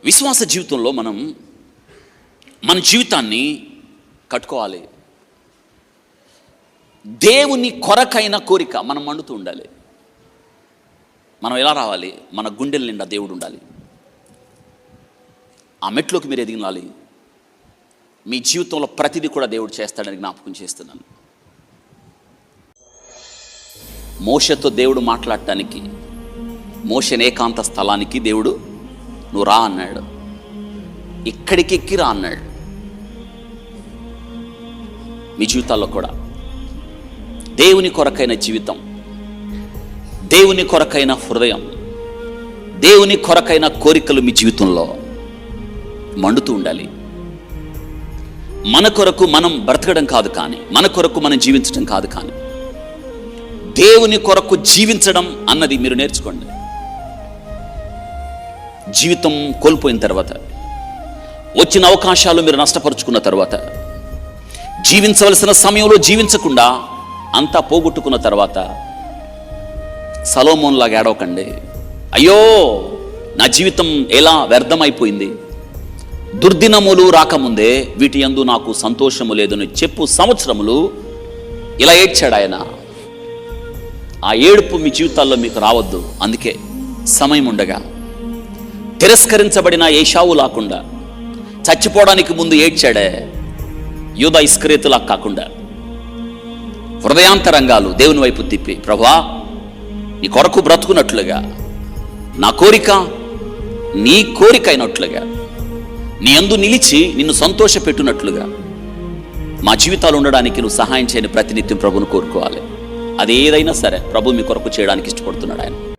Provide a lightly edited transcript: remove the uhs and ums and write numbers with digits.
విశ్వాస జీవితంలో మనం మన జీవితాన్ని కట్టుకోవాలి. దేవుని కొరకైన కోరిక మనం మండుతూ ఉండాలి. మనం ఎలా రావాలి? మన గుండెల నిండా దేవుడు ఉండాలి. ఆ మెట్లోకి మీరు ఎదిగినాలి. మీ జీవితంలో ప్రతిదీ కూడా దేవుడు చేస్తాడని జ్ఞాపకం చేస్తున్నాను. మోషతో దేవుడు మాట్లాడటానికి, మోషేని ఏకాంత స్థలానికి దేవుడు నువ్వు రా అన్నాడు. ఇక్కడికి ఎక్కి రా అన్నాడు. మీ జీవితాల్లో కూడా దేవుని కొరకైన జీవితం, దేవుని కొరకైన హృదయం, దేవుని కొరకైన కోరికలు మీ జీవితంలో మండుతూ ఉండాలి. మన కొరకు మనం బ్రతకడం కాదు కానీ, మన కొరకు మనం జీవించడం కాదు కానీ, దేవుని కొరకు జీవించడం అన్నది మీరు నేర్చుకోండి. జీవితం కోల్పోయిన తర్వాత, వచ్చిన అవకాశాలు మీరు నష్టపరుచుకున్న తర్వాత, జీవించవలసిన సమయంలో జీవించకుండా అంతా పోగొట్టుకున్న తర్వాత సలోమోన్లాగా ఏడవకండి. అయ్యో నా జీవితం ఎలా వ్యర్థమైపోయింది, దుర్దినములు రాకముందే వీటి యందు నాకు సంతోషము లేదని చెప్పు సంవత్సరములు ఇలా ఏడ్చాడు ఆయన. ఆ ఏడుపు మీ జీవితాల్లో మీకు రావద్దు. అందుకే సమయం ఉండగా తిరస్కరించబడిన ఏశావు లాకుండా, చచ్చిపోవడానికి ముందు ఏడ్చాడే యూదా ఇస్కరియోతులా కాకుండా, హృదయాంతరంగాలు దేవుని వైపు తిప్పి, ప్రభువా నీ కొరకు బ్రతుకున్నట్లుగా, నా కోరిక నీ కోరిక అయినట్లుగా, నీ యందు నిలిచి నిన్ను సంతోషపెట్టునట్లుగా మా జీవితాలు ఉండడానికి నువ్వు సహాయం చేయని ప్రతినిత్యం ప్రభువును కోరుకోవాలి. అది ఏదైనా సరే ప్రభు మీ కొరకు చేయడానికి ఇష్టపడుతున్నాడు ఆయన.